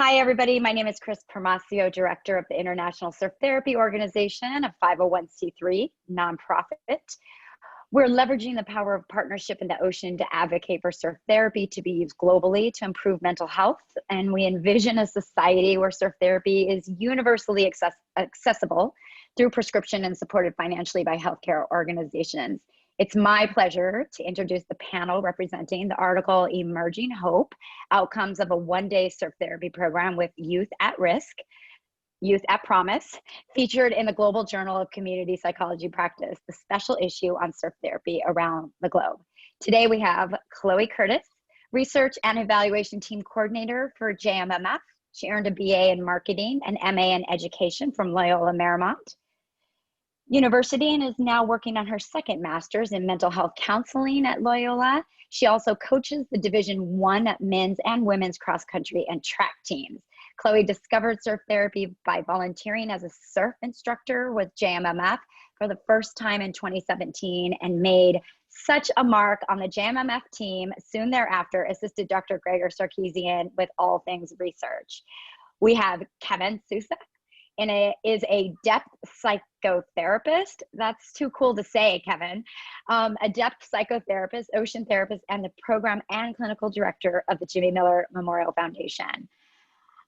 Hi, everybody. My name is Chris Permasio, Director of the International Surf Therapy Organization, a 501c3 nonprofit. We're leveraging the power of partnership in the ocean to advocate for surf therapy to be used globally to improve mental health. And we envision a society where surf therapy is universally accessible through prescription and supported financially by healthcare organizations. It's my pleasure to introduce the panel representing the article Emerging Hope, Outcomes of a One-Day Surf Therapy Program with Youth at Risk, Youth at Promise, featured in the Global Journal of Community Psychology Practice, the special issue on surf therapy around the globe. Today we have Chloe Curtis, Research and Evaluation Team Coordinator for JMMF. She earned a BA in Marketing and M.A. in Education from Loyola Marymount University and is now working on her second master's in mental health counseling at Loyola. She also coaches the Division I men's and women's cross country and track teams. Chloe discovered surf therapy by volunteering as a surf instructor with JMMF for the first time in 2017 and made such a mark on the JMMF team. Soon thereafter, assisted Dr. Greger Sarkisian with all things research. We have Kevin Sousa, and is a depth psychotherapist. That's too cool to say, Kevin. A depth psychotherapist, ocean therapist, and the program and clinical director of the Jimmy Miller Memorial Foundation.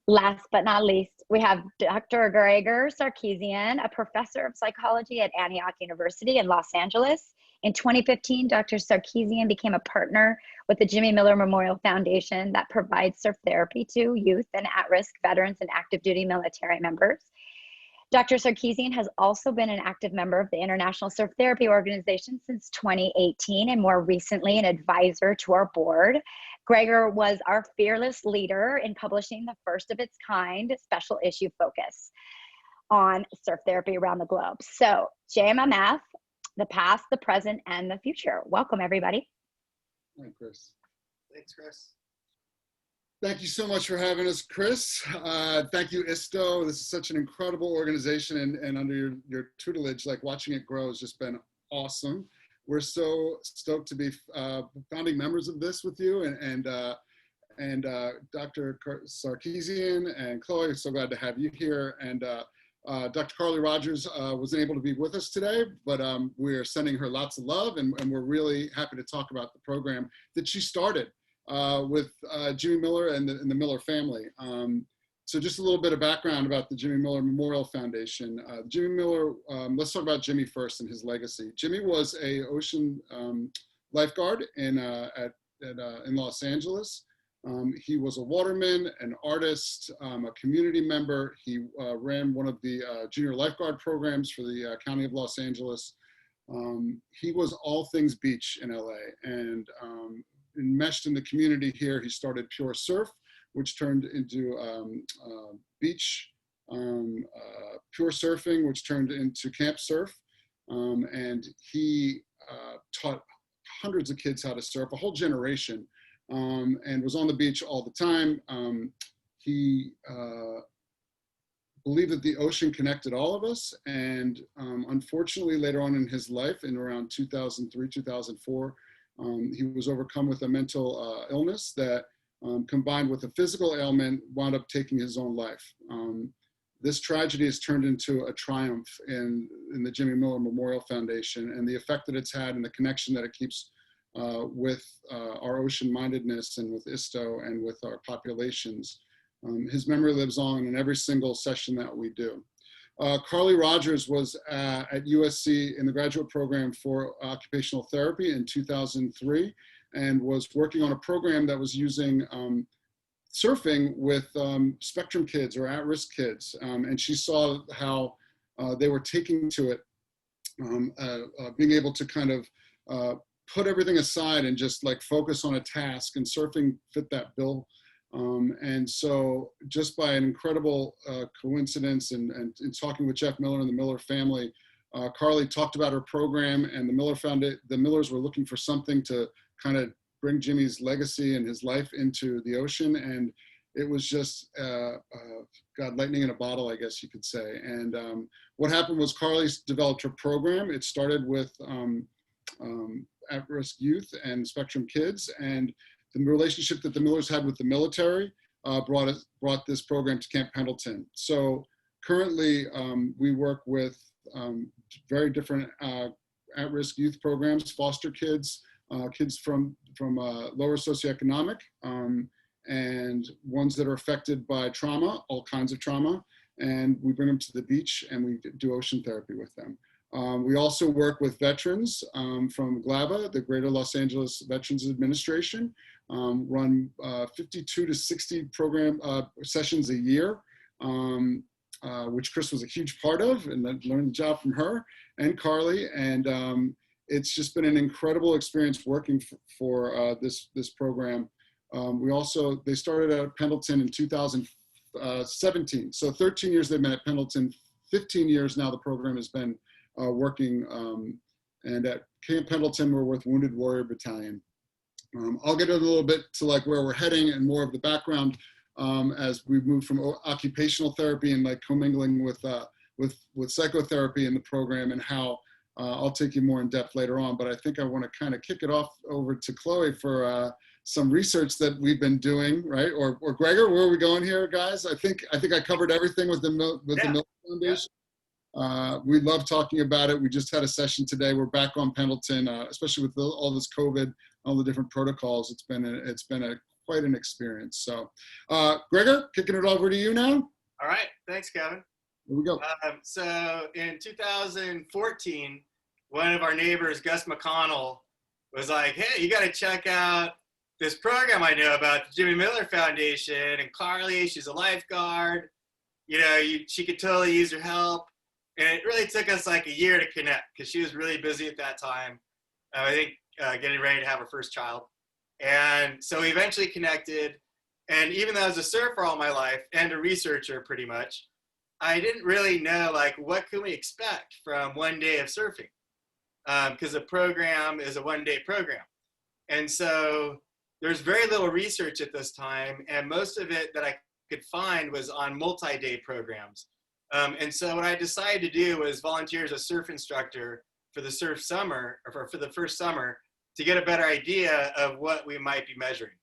Last but not least, we have Dr. Greger Sarkeesian, a professor of psychology at Antioch University in Los Angeles. In 2015, Dr. Sarkeesian became a partner with the Jimmy Miller Memorial Foundation that provides surf therapy to youth and at-risk veterans and active duty military members. Dr. Sarkeesian has also been an active member of the International Surf Therapy Organization since 2018 and more recently an advisor to our board. Greger was our fearless leader in publishing the first of its kind special issue focus on surf therapy around the globe. So JMMF, the past, the present, and the future. Welcome, everybody. Hi, Chris. Thanks, Chris. Thank you so much for having us, Chris. Thank you, ISTO. This is such an incredible organization, and under your tutelage, like watching it grow has just been awesome. We're so stoked to be founding members of this with you, and Dr. Sarkisian and Chloe, so glad to have you here. And Dr. Carly Rogers wasn't able to be with us today, but we're sending her lots of love, and we're really happy to talk about the program that she started with Jimmy Miller and the Miller family. So just a little bit of background about the Jimmy Miller Memorial Foundation. Jimmy Miller, let's talk about Jimmy first and his legacy. Jimmy was a ocean lifeguard in Los Angeles. He was a waterman, an artist, a community member. He ran one of the junior lifeguard programs for the County of Los Angeles. He was all things beach in LA, and enmeshed in the community here, he started Pure Surf, which turned into beach, Pure Surfing, which turned into Camp Surf. And he taught hundreds of kids how to surf, a whole generation, and was on the beach all the time. He believed that the ocean connected all of us. And unfortunately, later on in his life, in around 2003, 2004, he was overcome with a mental illness that combined with a physical ailment wound up taking his own life. This tragedy has turned into a triumph in the Jimmy Miller Memorial Foundation, and the effect that it's had and the connection that it keeps with our ocean-mindedness and with ISTO and with our populations. His memory lives on in every single session that we do. Carly Rogers was at USC in the graduate program for occupational therapy in 2003 and was working on a program that was using surfing with spectrum kids or at-risk kids. And she saw how they were taking to it, being able to kind of put everything aside and just like focus on a task, and surfing fit that bill. And so just by an incredible coincidence and talking with Jeff Miller and the Miller family, Carly talked about her program, and the Millers were looking for something to kind of bring Jimmy's legacy and his life into the ocean. And it was just, God, lightning in a bottle, I guess you could say. And what happened was Carly developed her program. It started with at-risk youth and spectrum kids, and the relationship that the Millers had with the military brought this program to Camp Pendleton. So currently, we work with very different at-risk youth programs, foster kids, kids from lower socioeconomic, and ones that are affected by trauma, all kinds of trauma. And we bring them to the beach and we do ocean therapy with them. We also work with veterans from GLAVA, the Greater Los Angeles Veterans Administration, run 52 to 60 program sessions a year, which Chris was a huge part of, and I learned the job from her and Carly. And it's just been an incredible experience working for this program. They started at Pendleton in 2017. So 13 years they've been at Pendleton, 15 years now the program has been working. And at Camp Pendleton, we're with Wounded Warrior Battalion. I'll get a little bit to like where we're heading and more of the background as we move from occupational therapy and like commingling with psychotherapy in the program, and how I'll take you more in depth later on. But I think I want to kind of kick it off over to Chloe for some research that we've been doing, right? Or Gregor, where are we going here, guys? I think I covered everything with the Milk Foundation. We love talking about it. We just had a session today. We're back on Pendleton, especially with all this COVID, all the different protocols. It's been quite an experience. So, Gregor, kicking it over to you now. All right, thanks, Kevin. Here we go. So in 2014, one of our neighbors, Gus McConnell, was like, "Hey, you got to check out this program I know about, the Jimmy Miller Foundation, and Carly, she's a lifeguard. You know, she could totally use your help." And it really took us like a year to connect because she was really busy at that time. I think getting ready to have her first child. And so we eventually connected. And even though I was a surfer all my life and a researcher pretty much, I didn't really know like what can we expect from one day of surfing, because the program is a one-day program. And so there's very little research at this time, and most of it that I could find was on multi-day programs. And so what I decided to do was volunteer as a surf instructor for the first summer to get a better idea of what we might be measuring.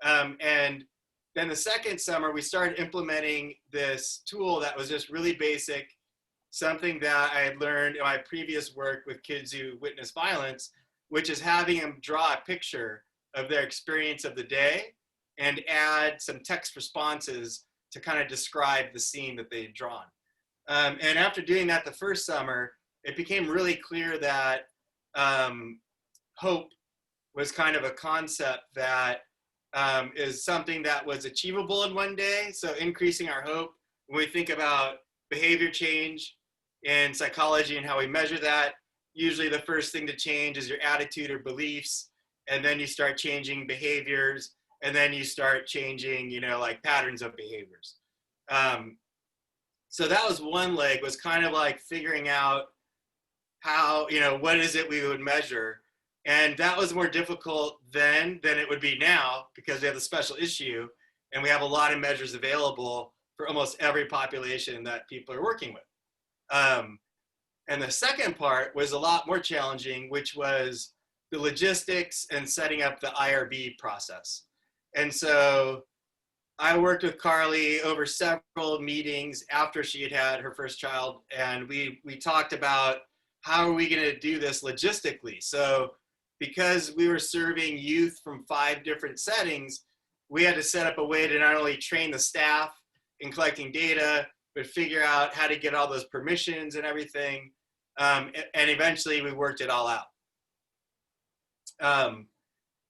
And then the second summer, we started implementing this tool that was just really basic, something that I had learned in my previous work with kids who witness violence, which is having them draw a picture of their experience of the day and add some text responses to kind of describe the scene that they had drawn. And after doing that the first summer, it became really clear that hope was kind of a concept that is something that was achievable in one day. So increasing our hope, when we think about behavior change in psychology and how we measure that, usually the first thing to change is your attitude or beliefs, and then you start changing behaviors, and then you start changing, like patterns of behaviors. So that was one leg, was kind of like figuring out how, what is it we would measure? And that was more difficult then than it would be now, because we have the special issue and we have a lot of measures available for almost every population that people are working with. And the second part was a lot more challenging, which was the logistics and setting up the IRB process. And so I worked with Carly over several meetings after she had had her first child, and we talked about how are we going to do this logistically. So because we were serving youth from 5 different settings, we had to set up a way to not only train the staff in collecting data, but figure out how to get all those permissions and everything. And eventually we worked it all out.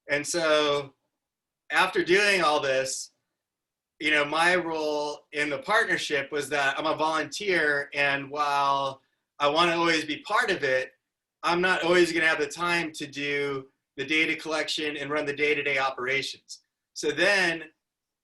And so after doing all this, my role in the partnership was that I'm a volunteer, and while I want to always be part of it, I'm not always going to have the time to do the data collection and run the day-to-day operations. So then,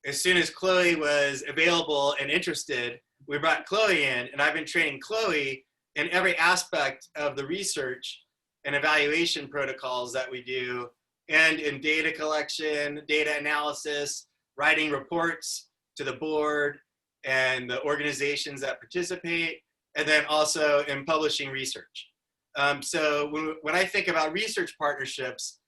as soon as Chloe was available and interested, we brought Chloe in, and I've been training Chloe in every aspect of the research and evaluation protocols that we do, and in data collection, data analysis, writing reports to the board and the organizations that participate, and then also in publishing research. So when I think about research partnerships,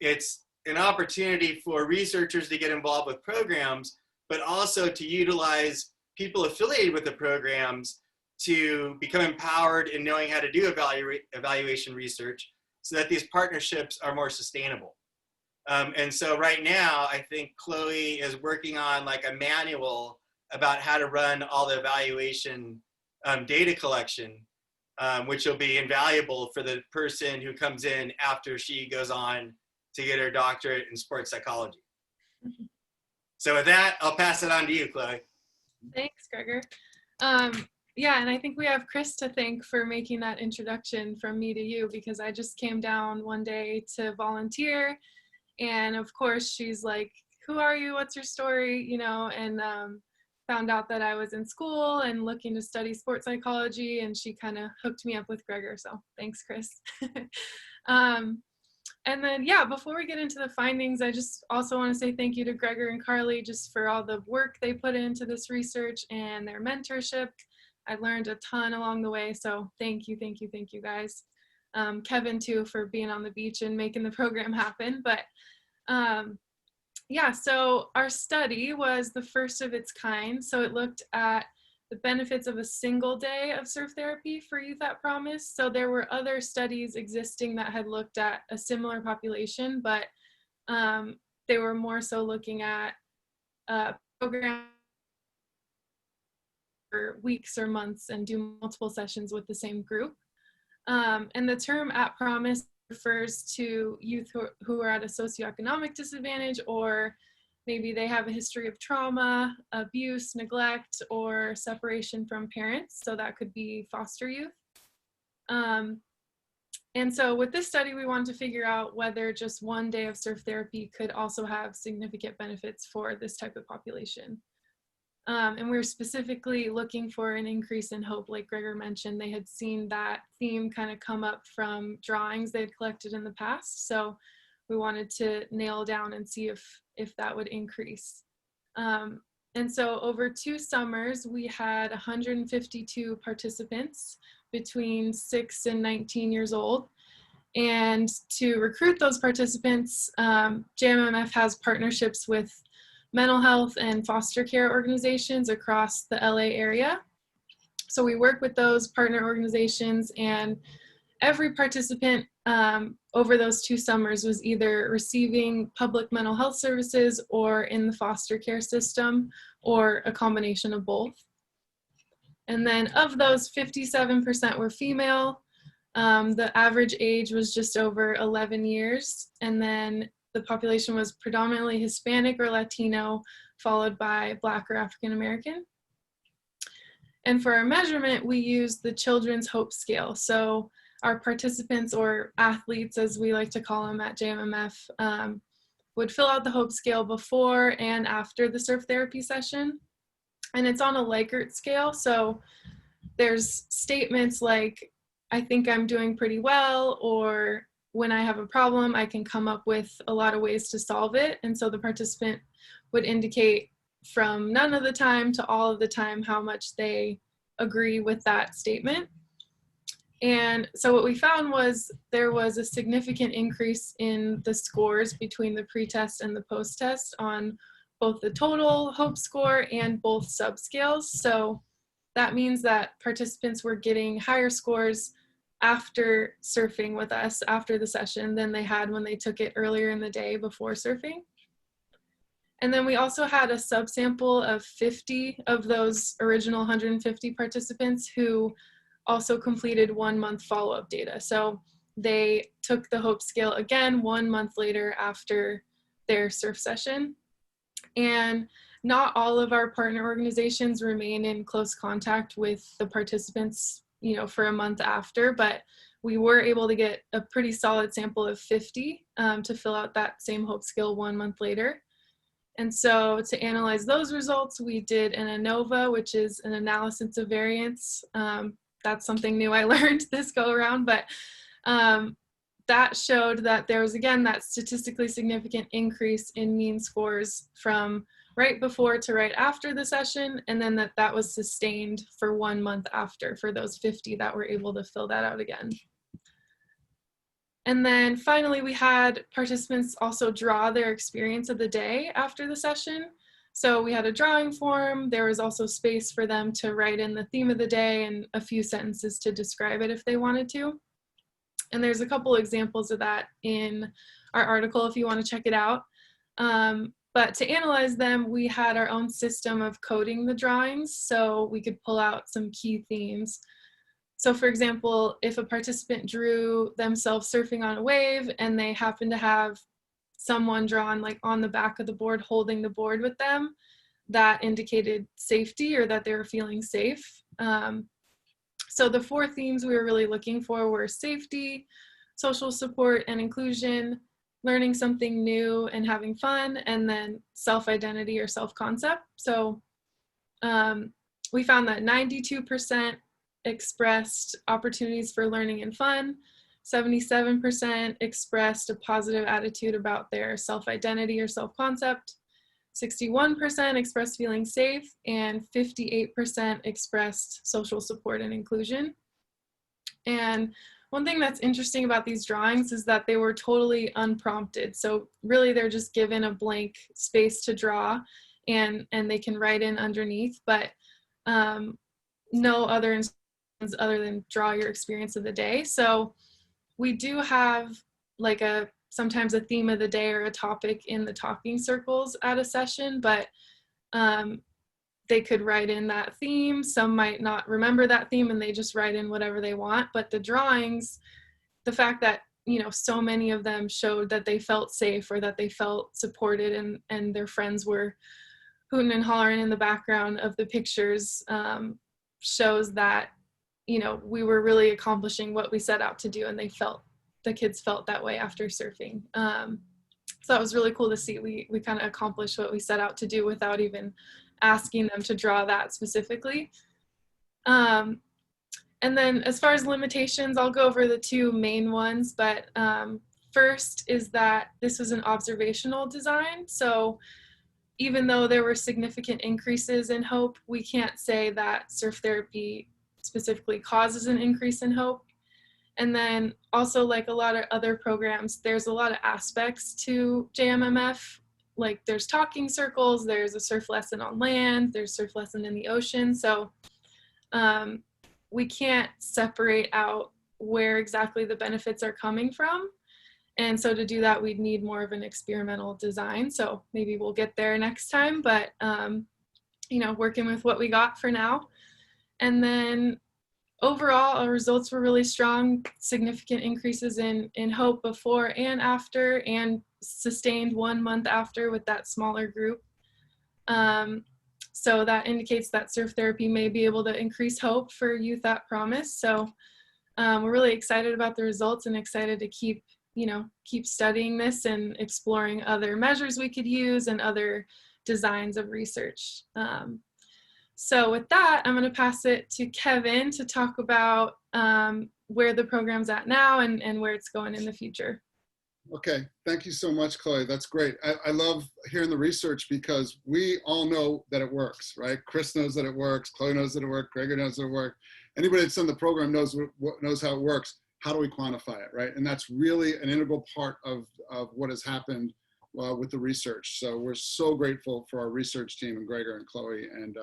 it's an opportunity for researchers to get involved with programs, but also to utilize people affiliated with the programs to become empowered in knowing how to do evaluation research so that these partnerships are more sustainable. And so right now, I think Chloe is working on like a manual about how to run all the evaluation data collection, which will be invaluable for the person who comes in after she goes on to get her doctorate in sports psychology. So with that, I'll pass it on to you, Chloe. Thanks, Gregor. Yeah, and I think we have Chris to thank for making that introduction from me to you, because I just came down one day to volunteer, and of course she's like, who are you, what's your story, you know, and found out that I was in school and looking to study sports psychology, and she kind of hooked me up with Gregor, so thanks, Chris. And then, yeah, before we get into the findings, I just also want to say thank you to Gregor and Carly just for all the work they put into this research and their mentorship. I learned a ton along the way, so thank you guys. Kevin too, for being on the beach and making the program happen. But yeah, so our study was the first of its kind. So it looked at the benefits of a single day of surf therapy for youth at promise. So there were other studies existing that had looked at a similar population, but they were more so looking at programs for weeks or months and do multiple sessions with the same group. And the term at promise refers to youth who are at a socioeconomic disadvantage, or maybe they have a history of trauma, abuse, neglect, or separation from parents. So that could be foster youth. And so with this study, we wanted to figure out whether just one day of surf therapy could also have significant benefits for this type of population. And we were specifically looking for an increase in hope. Like Gregor mentioned, they had seen that theme kind of come up from drawings they had collected in the past. So we wanted to nail down and see if that would increase. And so over 2 summers, we had 152 participants between 6 and 19 years old. And to recruit those participants, JMMF has partnerships with mental health and foster care organizations across the LA area. So we work with those partner organizations, and every participant over those 2 summers was either receiving public mental health services or in the foster care system, or a combination of both. And then of those, 57% were female. The average age was just over 11 years. And then the population was predominantly Hispanic or Latino, followed by Black or African American. And for our measurement, we used the Children's Hope Scale. So our participants, or athletes as we like to call them at JMMF, would fill out the Hope Scale before and after the surf therapy session. And it's on a Likert scale. So there's statements like, I think I'm doing pretty well, or when I have a problem, I can come up with a lot of ways to solve it. And so the participant would indicate from none of the time to all of the time how much they agree with that statement. And so what we found was there was a significant increase in the scores between the pre-test and the post-test on both the total hope score and both subscales. So that means that participants were getting higher scores after surfing with us after the session than they had when they took it earlier in the day before surfing. And then we also had a subsample of 50 of those original 150 participants who also completed 1 month follow-up data. So they took the hope scale again 1 month later after their surf session. And not all of our partner organizations remain in close contact with the participants, you know, for a month after, but we were able to get a pretty solid sample of 50 to fill out that same hope scale 1 month later. And so to analyze those results, we did an ANOVA, which is an analysis of variance. That's something new I learned this go around, but that showed that there was, again, that statistically significant increase in mean scores from right before to right after the session, and then that was sustained for 1 month after for those 50 that were able to fill that out again. And then finally, we had participants also draw their experience of the day after the session. So we had a drawing form. There was also space for them to write in the theme of the day and a few sentences to describe it if they wanted to. And there's a couple examples of that in our article if you want to check it out. But to analyze them, we had our own system of coding the drawings so we could pull out some key themes. So for example, if a participant drew themselves surfing on a wave and they happened to have someone drawn like on the back of the board holding the board with them, that indicated safety or that they were feeling safe. So the 4 themes we were really looking for were safety, social support and inclusion, learning something new and having fun, and then self-identity or self-concept. So we found that 92% expressed opportunities for learning and fun, 77% expressed a positive attitude about their self-identity or self-concept, 61% expressed feeling safe, and 58% expressed social support and inclusion. And one thing that's interesting about these drawings is that they were totally unprompted. So really they're just given a blank space to draw and they can write in underneath, but no other instructions other than draw your experience of the day. So we do have like sometimes a theme of the day or a topic in the talking circles at a session, but they could write in that theme. Some might not remember that theme and they just write in whatever they want. But the drawings, the fact that, you know, so many of them showed that they felt safe or that they felt supported and their friends were hooting and hollering in the background of the pictures shows that, you know, we were really accomplishing what we set out to do, and the kids felt that way after surfing. So that was really cool to see. We kind of accomplished what we set out to do without even asking them to draw that specifically. And then as far as limitations, I'll go over the 2 main ones, but first is that this was an observational design. So even though there were significant increases in hope, we can't say that surf therapy specifically causes an increase in hope. And then also, like a lot of other programs, there's a lot of aspects to JMMF. Like there's talking circles, there's a surf lesson on land, there's surf lesson in the ocean. So we can't separate out where exactly the benefits are coming from. And so to do that, we'd need more of an experimental design. So maybe we'll get there next time, but you know, working with what we got for now. And then overall, our results were really strong, significant increases in hope before and after, and sustained 1 month after with that smaller group. So that indicates that surf therapy may be able to increase hope for youth at promise. So we're really excited about the results and excited to keep studying this and exploring other measures we could use and other designs of research. So with that, I'm going to pass it to Kevin to talk about where the program's at now and where it's going in the future. Okay, thank you so much, Chloe. That's great. I love hearing the research because we all know that it works, right? Chris knows that it works. Chloe knows that it works. Gregor knows that it works. Anybody that's in the program knows how it works. How do we quantify it, right? And that's really an integral part of what has happened with the research. So we're so grateful for our research team and Gregor and Chloe. And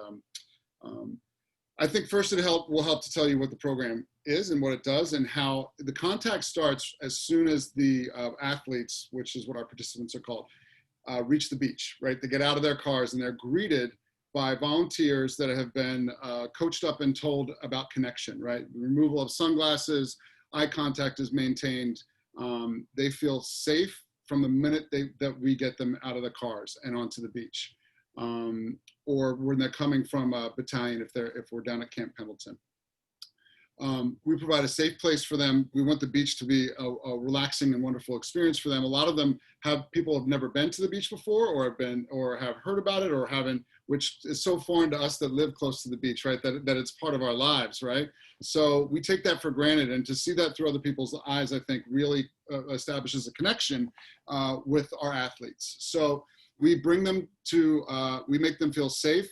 I think first will help to tell you what the program is and what it does and how the contact starts as soon as the athletes, which is what our participants are called, reach the beach, right? They get out of their cars and they're greeted by volunteers that have been coached up and told about connection, right? The removal of sunglasses, eye contact is maintained. They feel safe from the minute that we get them out of the cars and onto the beach. Or when they're coming from a battalion, if we're down at Camp Pendleton. We provide a safe place for them. We want the beach to be a relaxing and wonderful experience for them. A lot of them people have never been to the beach before or have heard about it or haven't, which is so foreign to us that live close to the beach, right? That it's part of our lives, right? So we take that for granted, and to see that through other people's eyes, I think really establishes a connection with our athletes. So we bring them we make them feel safe.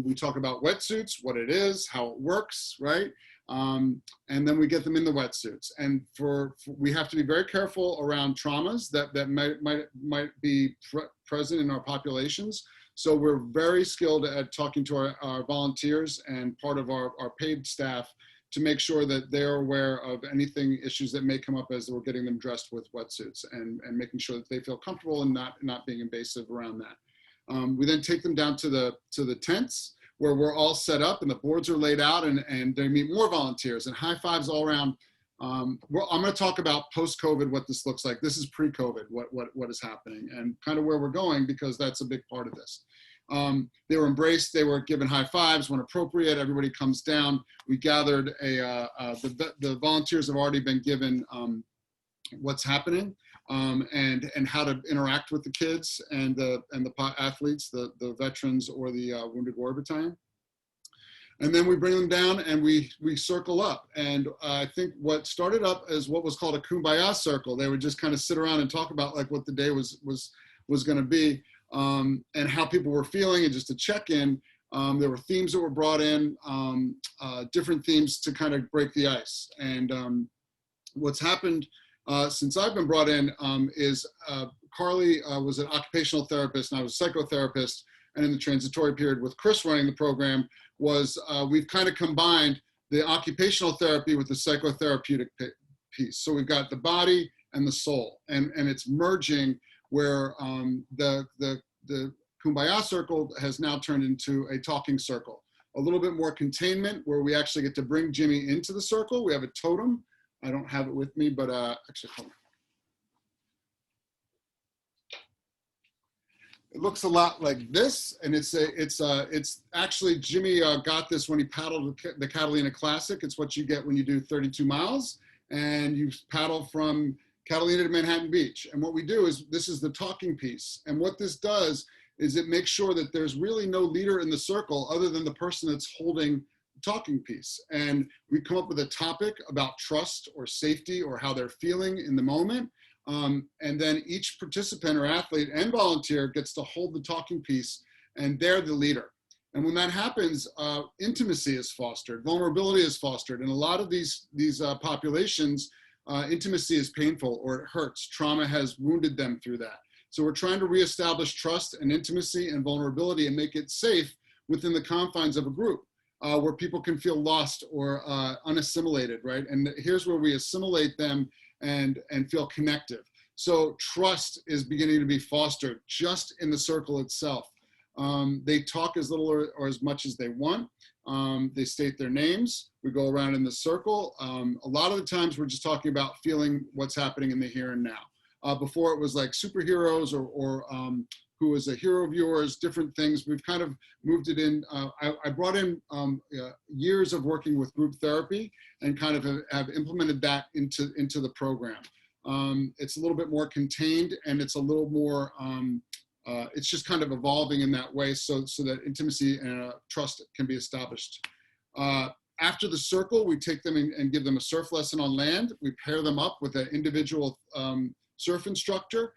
We talk about wetsuits, what it is, how it works, right? And then we get them in the wetsuits. And we have to be very careful around traumas that might be present in our populations. So we're very skilled at talking to our volunteers and part of our paid staff to make sure that they're aware of anything, issues that may come up as we're getting them dressed with wetsuits, and making sure that they feel comfortable and not being invasive around that. We then take them down to the tents where we're all set up and the boards are laid out, and they meet more volunteers and high fives all around. I'm going to talk about post-COVID, what this looks like. This is pre-COVID, what is happening and kind of where we're going, because that's a big part of this. They were embraced, they were given high fives when appropriate, everybody comes down. We gathered the volunteers have already been given what's happening and how to interact with the kids and the athletes, the veterans or the Wounded Warrior Battalion. And then we bring them down and we circle up. And I think what started up as what was called a kumbaya circle, they would just kind of sit around and talk about like what the day was going to be, and how people were feeling, and just to check in. There were themes that were brought in, different themes to kind of break the ice. And what's happened since I've been brought in is Carly was an occupational therapist and I was a psychotherapist. And in the transitory period with Chris running the program we've kind of combined the occupational therapy with the psychotherapeutic piece. So we've got the body and the soul, and it's merging where the kumbaya circle has now turned into a talking circle. A little bit more containment where we actually get to bring Jimmy into the circle. We have a totem. I don't have it with me, but actually, hold on. It looks a lot like this, and it's actually Jimmy got this when he paddled the Catalina Classic. It's what you get when you do 32 miles, and you paddle from Catalina to Manhattan Beach. And what we do is, this is the talking piece, and what this does is it makes sure that there's really no leader in the circle other than the person that's holding the talking piece. And we come up with a topic about trust or safety or how they're feeling in the moment. And then each participant or athlete and volunteer gets to hold the talking piece, and they're the leader. And when that happens, intimacy is fostered, vulnerability is fostered. In a lot of these populations, intimacy is painful or it hurts. Trauma has wounded them through that. So we're trying to reestablish trust and intimacy and vulnerability and make it safe within the confines of a group where people can feel lost or unassimilated, right? And here's where we assimilate them and feel connective. So trust is beginning to be fostered just in the circle itself. They talk as little or as much as they want. They state their names. We go around in the circle. A lot of the times we're just talking about feeling what's happening in the here and now. Before it was like superheroes or who is a hero of yours, different things. We've kind of moved it in. I brought in years of working with group therapy and kind of have implemented that into the program. It's a little bit more contained, and it's a little more, it's just kind of evolving in that way so that intimacy and trust can be established. After the circle, we take them and give them a surf lesson on land. We pair them up with an individual surf instructor,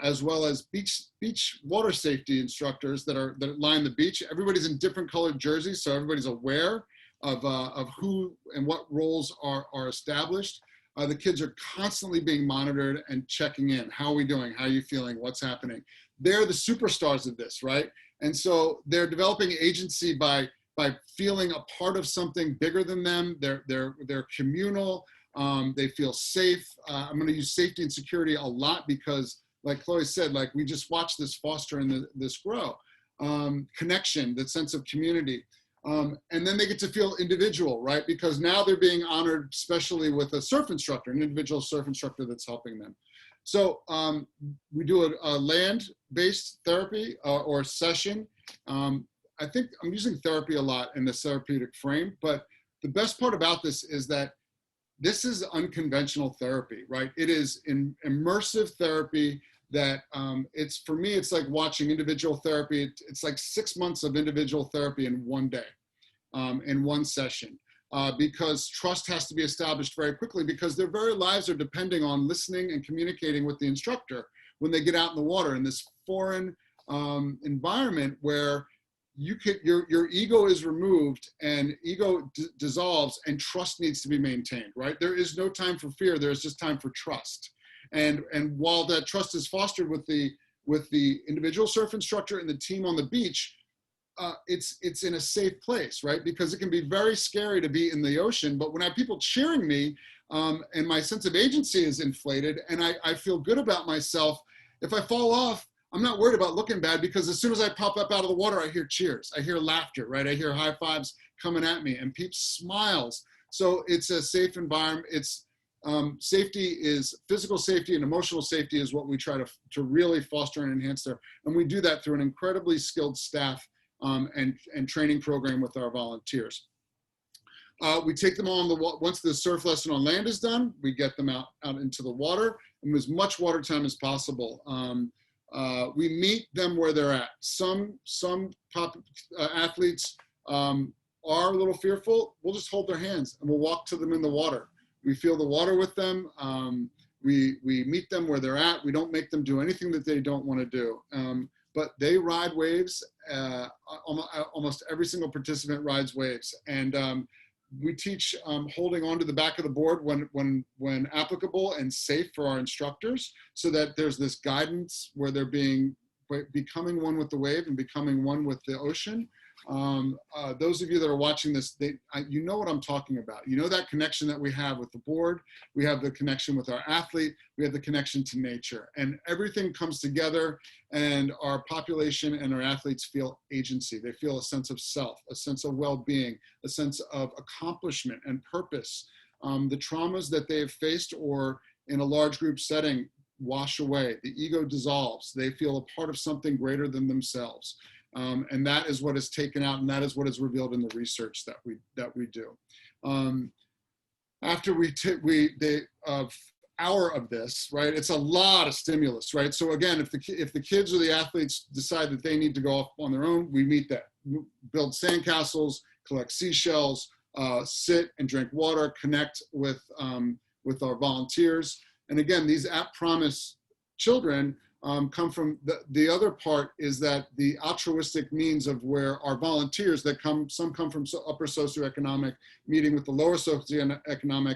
as well as beach water safety instructors that line the beach. Everybody's in different colored jerseys, so everybody's aware of who and what roles are established. The kids are constantly being monitored and checking in. How are we doing? How are you feeling? What's happening? They're the superstars of this, right? And so they're developing agency by feeling a part of something bigger than them. They're communal. They feel safe. I'm going to use safety and security a lot because, like Chloe said, like we just watched this foster and this grow. Connection, that sense of community. And then they get to feel individual, right? Because now they're being honored, especially with a surf instructor, an individual surf instructor that's helping them. So we do a land-based therapy or session. I think I'm using therapy a lot in the therapeutic frame, but the best part about this is that this is unconventional therapy, right? It is immersive therapy that for me, it's like watching individual therapy. It's like 6 months of individual therapy in one day, in one session, because trust has to be established very quickly because their very lives are depending on listening and communicating with the instructor when they get out in the water in this foreign environment where your ego is removed and ego dissolves and trust needs to be maintained, right? There is no time for fear. There's just time for trust. And while that trust is fostered with the individual surf instructor and the team on the beach, it's in a safe place, right? Because it can be very scary to be in the ocean, but when I have people cheering me, and my sense of agency is inflated and I feel good about myself, if I fall off, I'm not worried about looking bad, because as soon as I pop up out of the water, I hear cheers, I hear laughter, right? I hear high fives coming at me and peeps smiles. So it's a safe environment. It's safety is physical safety and emotional safety is what we try to really foster and enhance there. And we do that through an incredibly skilled staff and training program with our volunteers. We take them on once the surf lesson on land is done, we get them out into the water and as much water time as possible. We meet them where they're at. Some athletes are a little fearful. We'll just hold their hands and we'll walk to them in the water. We feel the water with them. We meet them where they're at. We don't make them do anything that they don't want to do. But they ride waves. Almost every single participant rides waves. And we teach holding onto the back of the board when applicable and safe for our instructors, so that there's this guidance where they're becoming one with the wave and becoming one with the ocean. Those of you that are watching this, you know what I'm talking about. You know that connection that we have with the board. We have the connection with our athlete. We have the connection to nature. And everything comes together, and our population and our athletes feel agency. They feel a sense of self, a sense of well-being, a sense of accomplishment and purpose. The traumas that they have faced or in a large group setting wash away. The ego dissolves. They feel a part of something greater than themselves. And that is what is taken out, and that is what is revealed in the research that we do. After the hour of this, right? It's a lot of stimulus, right? So again, if the kids or the athletes decide that they need to go off on their own, we meet that. Build sandcastles, collect seashells, sit and drink water, connect with our volunteers. And again, these at-promise children come from the other part is that the altruistic means of where our volunteers some come from upper socioeconomic, meeting with the lower socioeconomic,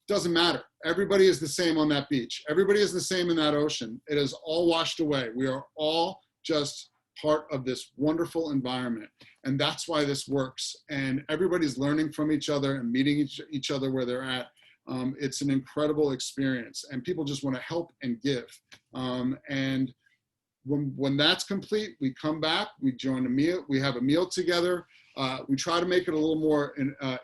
doesn't matter. Everybody is the same on that beach. Everybody is the same in that ocean. It is all washed away. We are all just part of this wonderful environment. And that's why this works. And everybody's learning from each other and meeting each other where they're at. It's an incredible experience, and people just want to help and give. And when that's complete, we come back, we join a meal, we have a meal together. We try to make it a little more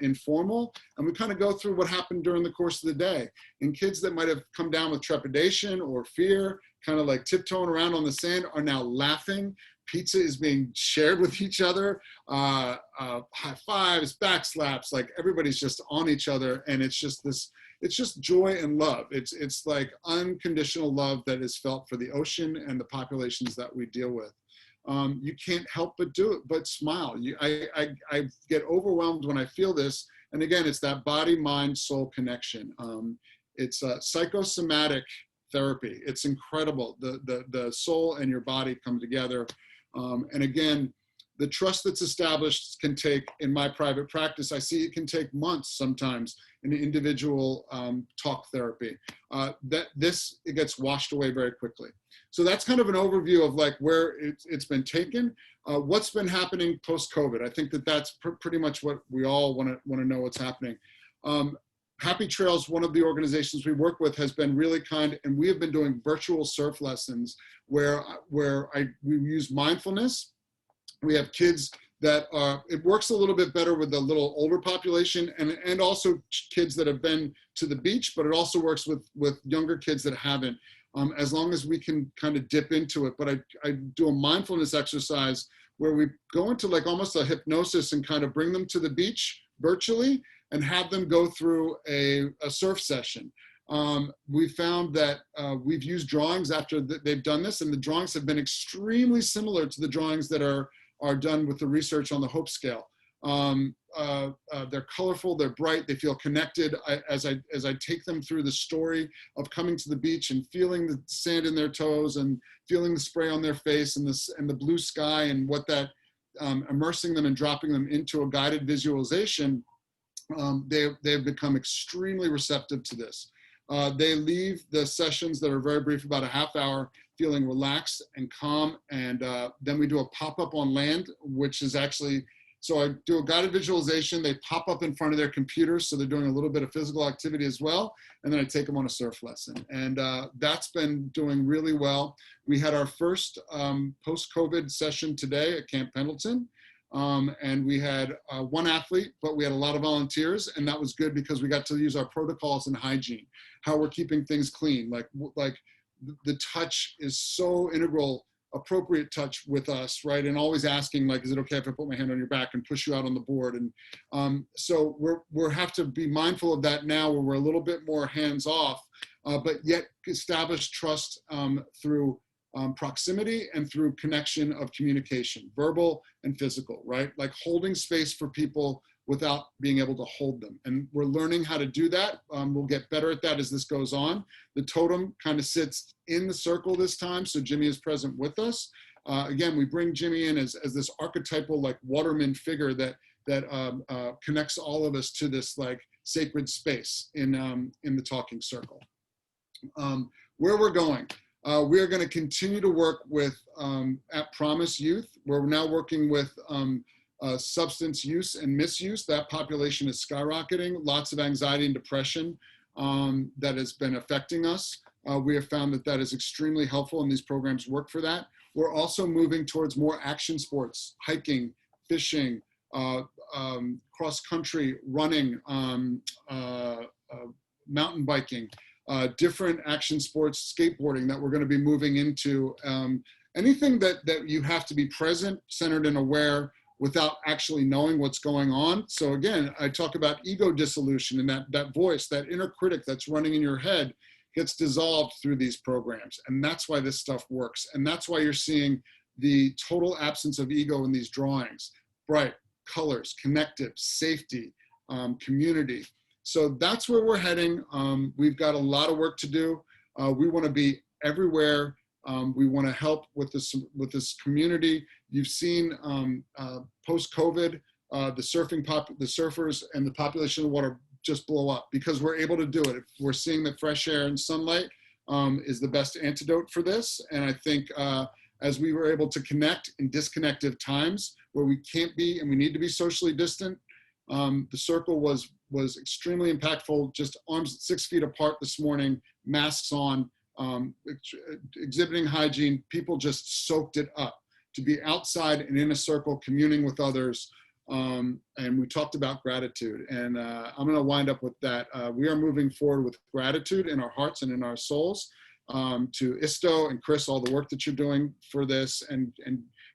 informal, and we kind of go through what happened during the course of the day. And kids that might have come down with trepidation or fear, kind of like tiptoeing around on the sand, are now laughing. Pizza is being shared with each other, high fives, back slaps, like everybody's just on each other. And it's just joy and love. It's like unconditional love that is felt for the ocean and the populations that we deal with. You can't help but do it, but smile. I get overwhelmed when I feel this. And again, it's that body, mind, soul connection. It's a psychosomatic therapy. It's incredible. The soul and your body come together. And again, the trust that's established can take, in my private practice, I see it can take months sometimes in individual talk therapy. It gets washed away very quickly. So that's kind of an overview of like where it's been taken. What's been happening post-COVID? I think that's pretty much what we all want to know what's happening. Happy Trails, one of the organizations we work with, has been really kind, and we have been doing virtual surf lessons where we use mindfulness. We have kids that it works a little bit better with the little older population and also kids that have been to the beach, but it also works with younger kids that haven't, as long as we can kind of dip into it. But I do a mindfulness exercise where we go into like almost a hypnosis and kind of bring them to the beach virtually and have them go through a surf session. We found that we've used drawings after they've done this, and the drawings have been extremely similar to the drawings that are done with the research on the Hope Scale. They're colorful, they're bright, they feel connected. As I take them through the story of coming to the beach and feeling the sand in their toes and feeling the spray on their face and the blue sky and what that immersing them and dropping them into a guided visualization, they've become extremely receptive to this. They leave the sessions that are very brief, about a half hour, feeling relaxed and calm. And then we do a pop-up on land, which is actually, so I do a guided visualization. They pop up in front of their computers, so they're doing a little bit of physical activity as well. And then I take them on a surf lesson. And that's been doing really well. We had our first post-COVID session today at Camp Pendleton. And we had one athlete, but we had a lot of volunteers, and that was good because we got to use our protocols and hygiene, how we're keeping things clean. Like the touch is so integral, appropriate touch with us, right? And always asking, like, is it okay if I put my hand on your back and push you out on the board? And so we're have to be mindful of that now, where we're a little bit more hands off, but yet establish trust through proximity and through connection of communication, verbal and physical, right? Like holding space for people without being able to hold them. And we're learning how to do that. We'll get better at that as this goes on. The totem kind of sits in the circle this time, so Jimmy is present with us. Again, we bring Jimmy in as this archetypal, like waterman figure that connects all of us to this like sacred space in the talking circle. Where we're going. We are going to continue to work with at Promise Youth. We're now working with substance use and misuse. That population is skyrocketing. Lots of anxiety and depression that has been affecting us. We have found that that is extremely helpful, and these programs work for that. We're also moving towards more action sports, hiking, fishing, cross-country, running, mountain biking. Different action sports, skateboarding that we're going to be moving into. Anything that you have to be present, centered, and aware without actually knowing what's going on. So again, I talk about ego dissolution, and that voice, that inner critic that's running in your head gets dissolved through these programs. And that's why this stuff works. And that's why you're seeing the total absence of ego in these drawings. Bright, colors, connective, safety, community. So that's where we're heading. We've got a lot of work to do. We want to be everywhere. We want to help with this community. You've seen post-COVID, the surfers and the population of water just blow up because we're able to do it. We're seeing that fresh air and sunlight is the best antidote for this. And I think as we were able to connect in disconnected times where we can't be and we need to be socially distant, the circle was extremely impactful. Just arms 6 feet apart this morning, masks on, exhibiting hygiene. People just soaked it up to be outside and in a circle, communing with others. And we talked about gratitude, and I'm going to wind up with that. We are moving forward with gratitude in our hearts and in our souls. To Isto and Chris, all the work that you're doing for this and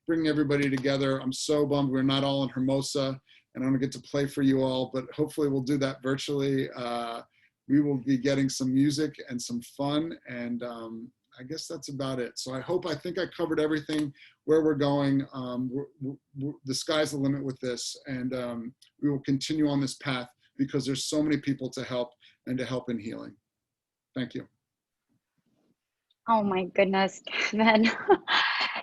bringing everybody together. I'm so bummed we're not all in Hermosa, and I don't get to play for you all, but hopefully we'll do that virtually. We will be getting some music and some fun, and I guess that's about it. So I think I covered everything, where we're going. The sky's the limit with this, and we will continue on this path because there's so many people to help and to help in healing. Thank you. Oh my goodness, Kevin.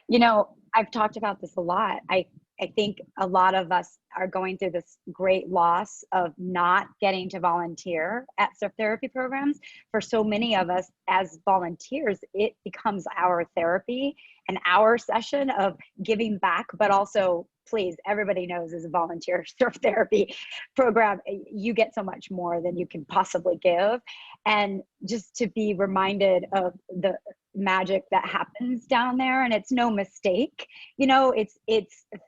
You know, I've talked about this a lot. I think a lot of us are going through this great loss of not getting to volunteer at surf therapy programs. For so many of us as volunteers, it becomes our therapy and our session of giving back, but also, please, everybody knows as a volunteer surf therapy program, you get so much more than you can possibly give. And just to be reminded of the magic that happens down there, and it's no mistake, you know, it's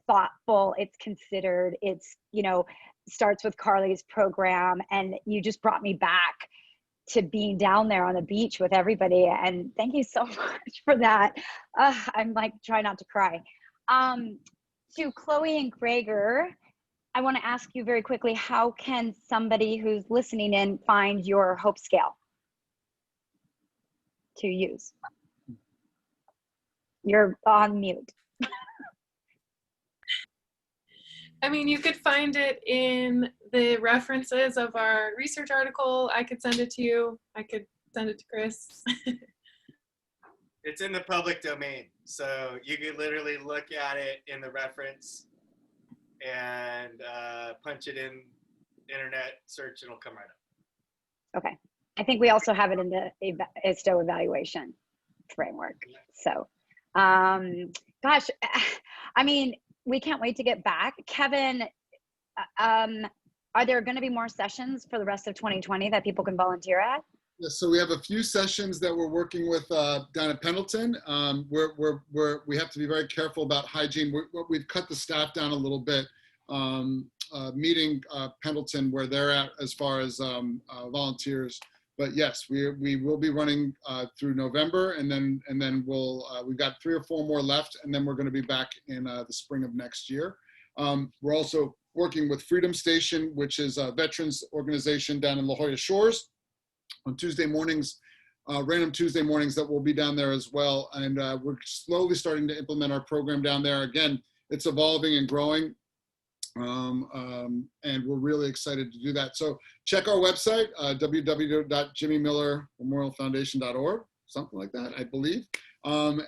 thoughtful, it's considered, it's, you know, starts with Carly's program, and you just brought me back to being down there on the beach with everybody, and thank you so much for that. I'm like trying not to cry. To Chloe and Greger, I want to ask you very quickly, how can somebody who's listening in find your Hope Scale to use? You're on mute. I mean, you could find it in the references of our research article. I could send it to you. I could send it to Chris. It's in the public domain, so you could literally look at it in the reference and punch it in internet search, and it'll come right up. Okay. I think we also have it in the ISTO evaluation framework. So, gosh, I mean, we can't wait to get back. Kevin, are there going to be more sessions for the rest of 2020 that people can volunteer at? Yeah, so we have a few sessions that we're working with down at Pendleton. We have to be very careful about hygiene. We've cut the staff down a little bit, meeting Pendleton where they're at as far as volunteers. But yes, we will be running through November, and then we've got 3 or 4 more left, and then we're going to be back in the spring of next year. We're also working with Freedom Station, which is a veterans organization down in La Jolla Shores, on Tuesday mornings, random Tuesday mornings that will be down there as well. And we're slowly starting to implement our program down there. Again, it's evolving and growing. And we're really excited to do that. So check our website, www.jimmymillermemorialfoundation.org, something like that, I believe. Or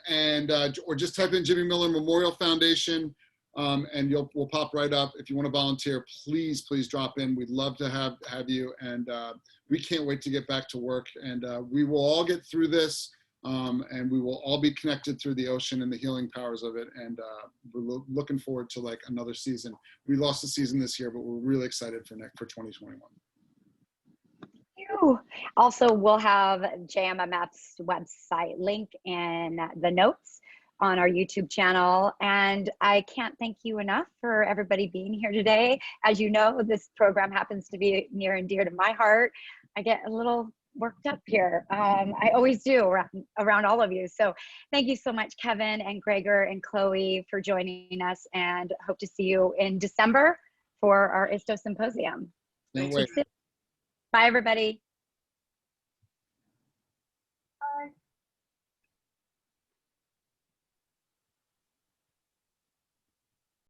just type in Jimmy Miller Memorial Foundation, and we'll pop right up. If you want to volunteer, please drop in. We'd love to have you. And we can't wait to get back to work. And we will all get through this. And we will all be connected through the ocean and the healing powers of it. And we're looking forward to like another season. We lost the season this year, but we're really excited for 2021. Also, we'll have JMMF's website link in the notes on our YouTube channel. And I can't thank you enough for everybody being here today. As you know, this program happens to be near and dear to my heart. I get a little worked up here. I always do around all of you. So thank you so much, Kevin and Gregor and Chloe, for joining us, and hope to see you in December for our ISTO Symposium. Can't wait. Bye, everybody.